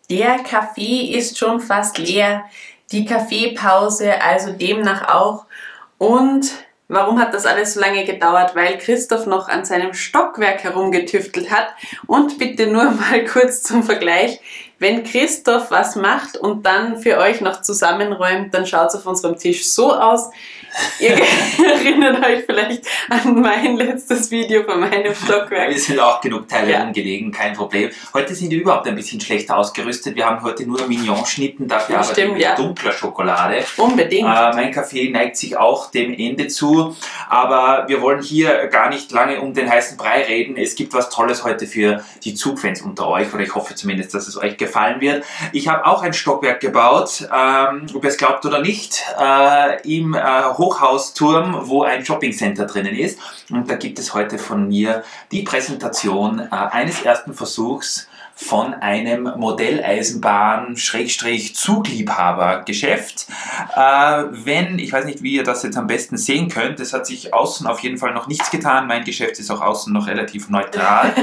Der Kaffee ist schon fast leer, die Kaffeepause also demnach auch. Und warum hat das alles so lange gedauert? Weil Christoph noch an seinem Stockwerk herumgetüftelt hat. Und bitte nur mal kurz zum Vergleich. Wenn Christoph was macht und dann für euch noch zusammenräumt, dann schaut es auf unserem Tisch so aus. Ihr erinnert euch vielleicht an mein letztes Video von meinem Stockwerk. Wir sind auch genug Teile rumgelegen, kein Problem. Heute sind wir überhaupt ein bisschen schlechter ausgerüstet. Wir haben heute nur Mignon-Schnitten, dafür aber mit dunkler Schokolade. Unbedingt. Mein Kaffee neigt sich auch dem Ende zu, aber wir wollen hier gar nicht lange um den heißen Brei reden. Es gibt was Tolles heute für die Zugfans unter euch, oder ich hoffe zumindest, dass es euch gefallen wird. Ich habe auch ein Stockwerk gebaut, ob ihr es glaubt oder nicht, im Hochhausturm, wo ein Shoppingcenter drinnen ist. Und da gibt es heute von mir die Präsentation eines ersten Versuchs von einem Modelleisenbahn-Zugliebhaber-Geschäft. Ich weiß nicht, wie ihr das jetzt am besten sehen könnt, es hat sich außen auf jeden Fall noch nichts getan. Mein Geschäft ist auch außen noch relativ neutral.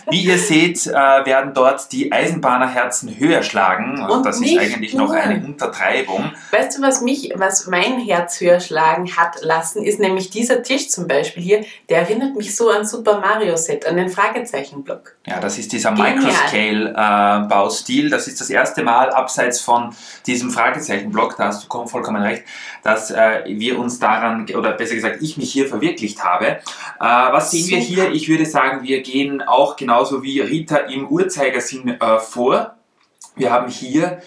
Wie ihr seht, werden dort die Eisenbahnerherzen höher schlagen. Und das ist eigentlich noch eine Untertreibung. Weißt du, was mein Herz höher schlagen hat lassen, ist nämlich dieser Tisch zum Beispiel hier. Der erinnert mich so an Super Mario Set, an den Fragezeichenblock. Ja, das ist dieser Microscale-Baustil. Das ist das erste Mal, abseits von diesem Fragezeichenblock, da hast du vollkommen recht, dass wir uns daran, oder besser gesagt, ich mich hier verwirklicht habe. Was sehen wir hier? Ich würde sagen, wir gehen auch genauso wie Rita im Uhrzeigersinn vor. Wir haben hier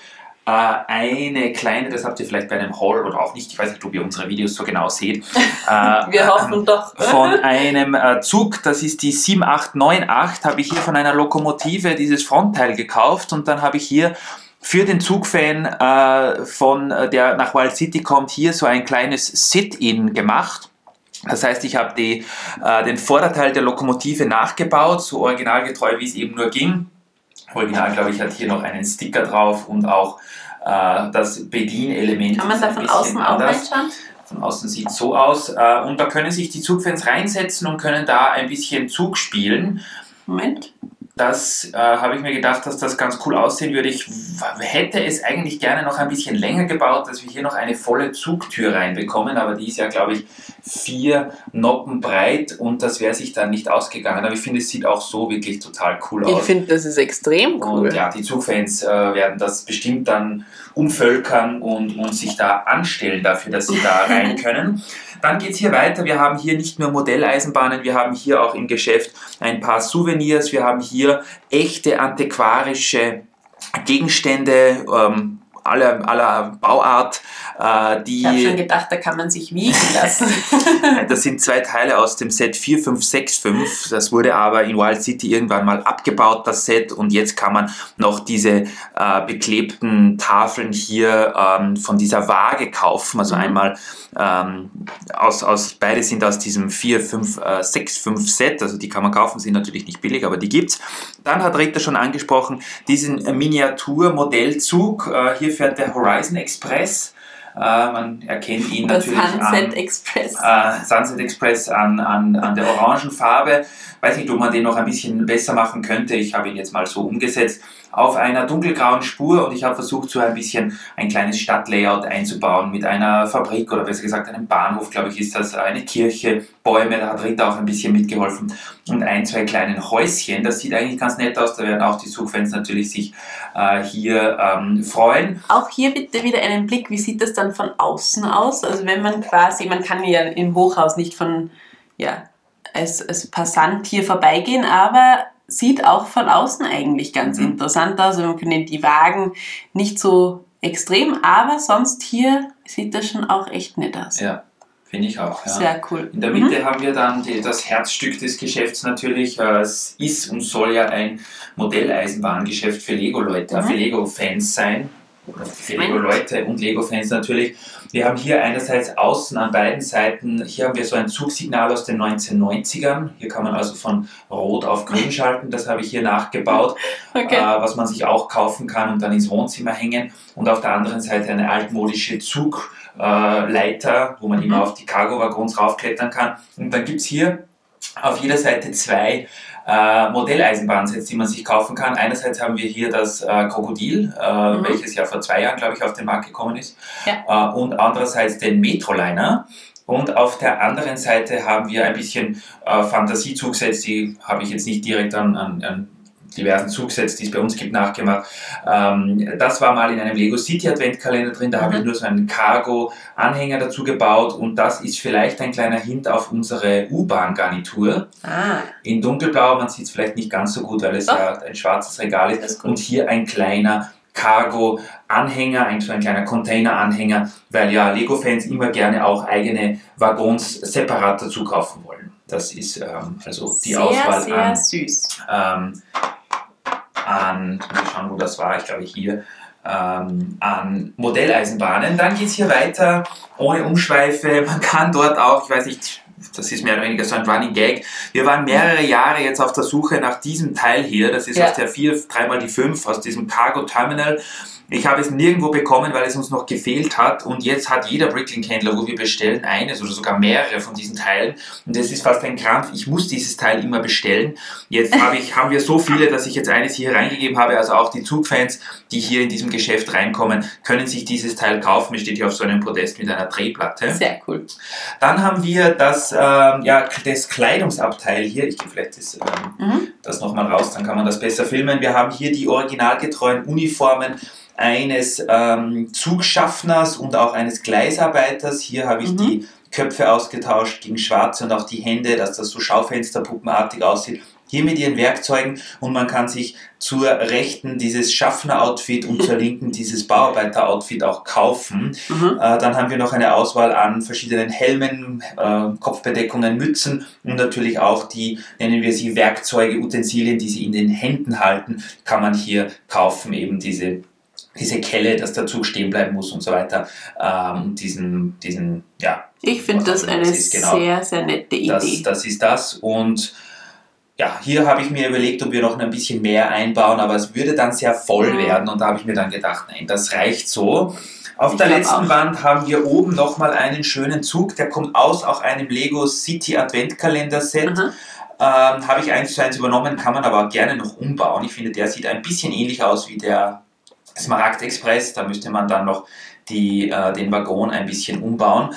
eine kleine, das habt ihr vielleicht bei einem Haul oder auch nicht, ich weiß nicht, ob ihr unsere Videos so genau seht. Wir hoffen doch. Von einem Zug, das ist die 7898, habe ich hier von einer Lokomotive dieses Frontteil gekauft und dann habe ich hier für den Zugfan, der nach Wild City kommt, hier so ein kleines Sit-In gemacht. Das heißt, ich habe den Vorderteil der Lokomotive nachgebaut, so originalgetreu wie es eben nur ging. Original, glaube ich, hat hier noch einen Sticker drauf und auch das Bedienelement. Kann man da von außen auch reinschauen? Von außen sieht es so aus. Und da können sich die Zugfans reinsetzen und können da ein bisschen Zug spielen. Moment. Das habe ich mir gedacht, dass das ganz cool aussehen würde. Ich hätte es eigentlich gerne noch ein bisschen länger gebaut, dass wir hier noch eine volle Zugtür reinbekommen, aber die ist ja, glaube ich, 4 Noppen breit und das wäre sich dann nicht ausgegangen. Aber ich finde, es sieht auch so wirklich total cool aus. Ich finde, das ist extrem cool. Und ja, die Zugfans werden das bestimmt dann umvölkern und sich da anstellen dafür, dass sie da rein können. Dann geht es hier weiter. Wir haben hier nicht nur Modelleisenbahnen, wir haben hier auch im Geschäft ein paar Souvenirs. Wir haben hier echte antiquarische Gegenstände aller Bauart. Ich habe schon gedacht, da kann man sich wiegen lassen. Das sind 2 Teile aus dem Set 4565. Das wurde aber in Wild City irgendwann mal abgebaut, das Set. Und jetzt kann man noch diese beklebten Tafeln hier von dieser Waage kaufen. Also einmal beide sind aus diesem 4565 Set. Also die kann man kaufen, sind natürlich nicht billig, aber die gibt's. Dann hat Rita schon angesprochen, diesen Miniatur-Modellzug. Hier fährt der Horizon Express. Man erkennt ihn natürlich Sunset Express. Sunset Express an der Orangenfarbe. Weiß nicht, ob man den noch ein bisschen besser machen könnte. Ich habe ihn jetzt mal so umgesetzt auf einer dunkelgrauen Spur und ich habe versucht, so ein bisschen ein kleines Stadtlayout einzubauen mit einer Fabrik oder besser gesagt einem Bahnhof, glaube ich, ist das, eine Kirche, Bäume, da hat Rita auch ein bisschen mitgeholfen und 1, 2 kleinen Häuschen. Das sieht eigentlich ganz nett aus, da werden auch die Zugfans natürlich sich hier freuen. Auch hier bitte wieder einen Blick, wie sieht das dann von außen aus? Also wenn man quasi, man kann ja im Hochhaus nicht als Passant hier vorbeigehen, aber sieht auch von außen eigentlich ganz interessant aus. Also man kann die Wagen nicht so extrem, aber sonst hier sieht das schon auch echt nett aus. Ja, finde ich auch. Ja. Sehr cool. In der Mitte haben wir dann das Herzstück des Geschäfts natürlich. Es ist und soll ja ein Modelleisenbahngeschäft für Lego-Leute, für Lego-Fans sein. Für Lego-Leute und Lego-Fans natürlich. Wir haben hier einerseits außen an beiden Seiten, hier haben wir so ein Zugsignal aus den 1990ern. Hier kann man also von Rot auf Grün schalten, das habe ich hier nachgebaut, was man sich auch kaufen kann und dann ins Wohnzimmer hängen. Und auf der anderen Seite eine altmodische Zugleiter, wo man immer auf die Cargo-Waggons raufklettern kann. Und dann gibt es hier auf jeder Seite 2 Modelleisenbahnsets, die man sich kaufen kann. Einerseits haben wir hier das Krokodil, welches ja vor 2 Jahren, glaube ich, auf den Markt gekommen ist. Ja. Und andererseits den Metroliner. Und auf der anderen Seite haben wir ein bisschen Fantasiezugsets, die habe ich jetzt nicht direkt an diversen Zugsets, die es bei uns gibt, nachgemacht. Das war mal in einem Lego City Adventkalender drin, da habe ich nur so einen Cargo-Anhänger dazu gebaut und das ist vielleicht ein kleiner Hint auf unsere U-Bahn-Garnitur. In dunkelblau, man sieht es vielleicht nicht ganz so gut, weil es ja ein schwarzes Regal ist und hier ein kleiner Cargo-Anhänger, so ein kleiner Container-Anhänger, weil ja Lego-Fans immer gerne auch eigene Waggons separat dazu kaufen wollen. Das ist also die Auswahl sehr süß. Mal schauen, wo das war, ich glaube hier, an Modelleisenbahnen. Dann geht es hier weiter, ohne Umschweife. Man kann dort auch, ich weiß nicht, das ist mehr oder weniger so ein Running Gag. Wir waren mehrere Jahre jetzt auf der Suche nach diesem Teil hier. Das ist aus der 3x5, aus diesem Cargo Terminal. Ich habe es nirgendwo bekommen, weil es uns noch gefehlt hat. Und jetzt hat jeder Bricklink-Händler, wo wir bestellen, eines oder sogar mehrere von diesen Teilen. Und das ist fast ein Krampf. Ich muss dieses Teil immer bestellen. Jetzt haben wir so viele, dass ich jetzt eines hier reingegeben habe. Also auch die Zugfans, die hier in diesem Geschäft reinkommen, können sich dieses Teil kaufen. Es steht hier auf so einem Podest mit einer Drehplatte. Sehr cool. Dann haben wir das Kleidungsabteil hier. Ich gehe vielleicht das nochmal raus, dann kann man das besser filmen. Wir haben hier die originalgetreuen Uniformen eines Zugschaffners und auch eines Gleisarbeiters. Hier habe ich die Köpfe ausgetauscht gegen schwarze und auch die Hände, dass das so Schaufensterpuppenartig aussieht. Hier mit ihren Werkzeugen und man kann sich zur rechten dieses Schaffner-Outfit und zur linken dieses Bauarbeiter-Outfit auch kaufen. Dann haben wir noch eine Auswahl an verschiedenen Helmen, Kopfbedeckungen, Mützen und natürlich auch die, nennen wir sie Werkzeuge, Utensilien, die sie in den Händen halten, kann man hier kaufen, eben diese Kelle, dass der Zug stehen bleiben muss und so weiter. Ich finde das eine sehr, sehr nette Idee. Das ist das und ja, hier habe ich mir überlegt, ob wir noch ein bisschen mehr einbauen, aber es würde dann sehr voll werden und da habe ich mir dann gedacht, nein, das reicht so. Auf der letzten Wand haben wir oben nochmal einen schönen Zug, der kommt aus auch einem Lego City Adventkalender Set. Habe ich 1:1 übernommen, kann man aber gerne noch umbauen. Ich finde, der sieht ein bisschen ähnlich aus wie der Smaragd Express, da müsste man dann noch den Waggon ein bisschen umbauen.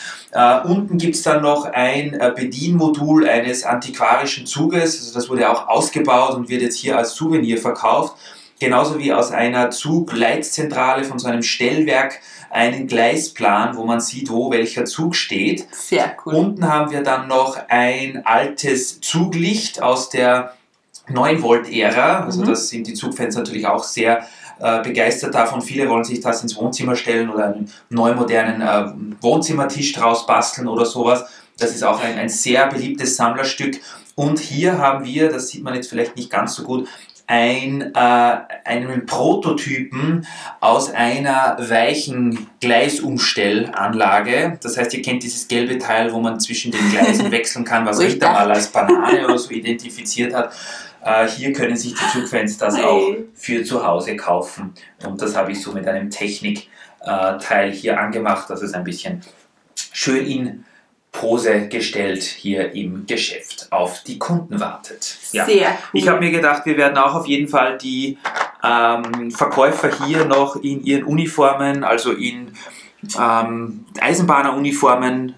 Unten gibt es dann noch ein Bedienmodul eines antiquarischen Zuges, also das wurde auch ausgebaut und wird jetzt hier als Souvenir verkauft. Genauso wie aus einer Zugleitzentrale von so einem Stellwerk einen Gleisplan, wo man sieht, wo welcher Zug steht. Sehr cool. Unten haben wir dann noch ein altes Zuglicht aus der 9-Volt-Ära, also das sind die Zugfans natürlich auch sehr begeistert davon. Viele wollen sich das ins Wohnzimmer stellen oder einen neu modernen Wohnzimmertisch draus basteln oder sowas. Das ist auch ein sehr beliebtes Sammlerstück. Und hier haben wir, das sieht man jetzt vielleicht nicht ganz so gut, einen Prototypen aus einer weichen Gleisumstellanlage. Das heißt, ihr kennt dieses gelbe Teil, wo man zwischen den Gleisen wechseln kann, was Richter mal als Banane oder so identifiziert hat. Hier können sich die Zugfans das auch für zu Hause kaufen. Und das habe ich so mit einem Technikteil hier angemacht, dass es ein bisschen schön in Pose gestellt hier im Geschäft auf die Kunden wartet. Ja. Sehr cool. Ich habe mir gedacht, wir werden auch auf jeden Fall die Verkäufer hier noch in ihren Uniformen, also in Eisenbahneruniformen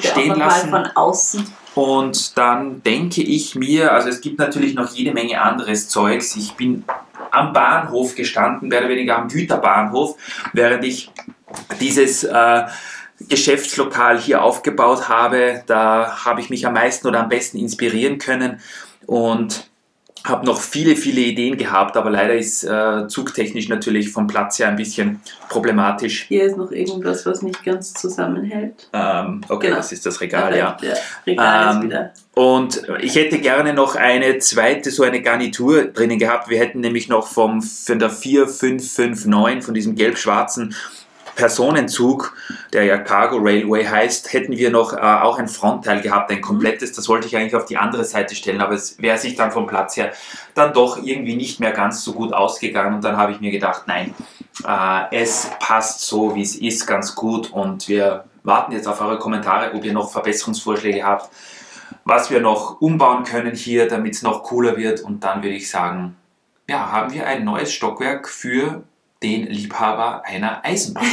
stehen lassen. Mal von außen. Und dann denke ich mir, also es gibt natürlich noch jede Menge anderes Zeugs. Ich bin am Bahnhof gestanden, mehr oder weniger am Güterbahnhof, während ich dieses Geschäftslokal hier aufgebaut habe. Da habe ich mich am meisten oder am besten inspirieren können und habe noch viele, viele Ideen gehabt, aber leider ist zugtechnisch natürlich vom Platz her ein bisschen problematisch. Hier ist noch irgendwas, was nicht ganz zusammenhält. Okay, genau. Das ist das Regal, ja. Regal ist wieder. Und ich hätte gerne noch eine zweite, so eine Garnitur drinnen gehabt. Wir hätten nämlich noch von der 4559, von diesem gelb-schwarzen Personenzug, der ja Cargo Railway heißt, hätten wir noch auch ein Frontteil gehabt, ein komplettes. Das wollte ich eigentlich auf die andere Seite stellen, aber es wäre sich dann vom Platz her dann doch irgendwie nicht mehr ganz so gut ausgegangen. Und dann habe ich mir gedacht, nein, es passt so, wie es ist, ganz gut. Und wir warten jetzt auf eure Kommentare, ob ihr noch Verbesserungsvorschläge habt. was wir noch umbauen können hier, damit es noch cooler wird. Und dann würde ich sagen, ja, haben wir ein neues Stockwerk für den Liebhaber einer Eisenbahn.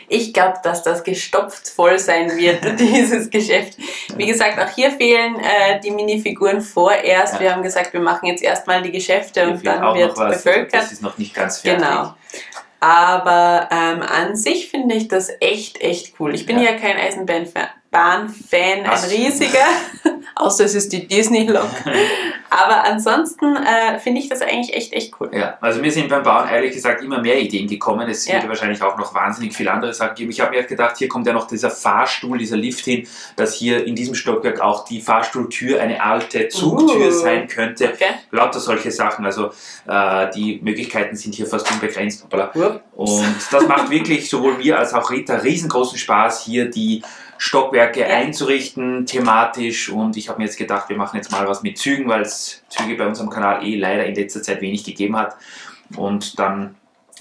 Ich glaube, dass das gestopft voll sein wird, dieses Geschäft. Wie gesagt, auch hier fehlen die Minifiguren vorerst. Ja. Wir haben gesagt, wir machen jetzt erstmal die Geschäfte hier und dann wird bevölkert. Das ist noch nicht ganz fertig. Genau. Aber an sich finde ich das echt cool. Ich bin ja kein Eisenbahn-Fan, ein riesiger, außer es ist die Disney-Lok. Aber ansonsten finde ich das eigentlich echt cool. Ja, also mir sind beim Bauen ehrlich gesagt immer mehr Ideen gekommen. Es wird wahrscheinlich auch noch wahnsinnig viele andere Sachen geben. Ich habe mir gedacht, hier kommt ja noch dieser Fahrstuhl, dieser Lift hin, dass hier in diesem Stockwerk auch die Fahrstuhltür eine alte Zugtür sein könnte. Okay. Lauter solche Sachen. Also die Möglichkeiten sind hier fast unbegrenzt. Und das macht wirklich sowohl mir als auch Rita riesengroßen Spaß, hier die Stockwerke einzurichten, thematisch, und ich habe mir jetzt gedacht, wir machen jetzt mal was mit Zügen, weil es Züge bei unserem Kanal leider in letzter Zeit wenig gegeben hat. Und dann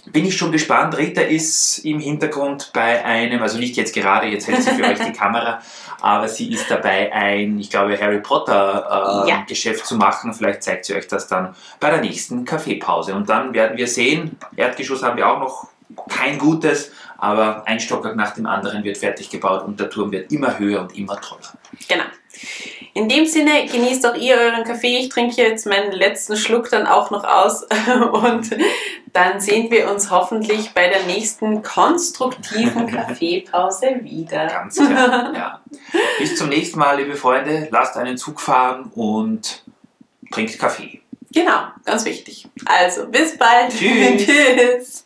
bin ich schon gespannt. Rita ist im Hintergrund bei einem, also nicht jetzt gerade, jetzt hält sie für euch die Kamera, aber sie ist dabei, ein, ich glaube, Harry Potter Geschäft zu machen. Vielleicht zeigt sie euch das dann bei der nächsten Kaffeepause. Und dann werden wir sehen, Erdgeschoss haben wir auch noch kein gutes, aber ein Stockwerk nach dem anderen wird fertig gebaut und der Turm wird immer höher und immer toller. Genau. In dem Sinne, genießt auch ihr euren Kaffee. Ich trinke jetzt meinen letzten Schluck dann auch noch aus und dann sehen wir uns hoffentlich bei der nächsten konstruktiven Kaffeepause wieder. Ganz klar, ja. Bis zum nächsten Mal, liebe Freunde. Lasst einen Zug fahren und trinkt Kaffee. Genau, ganz wichtig. Also, bis bald. Tschüss. Tschüss.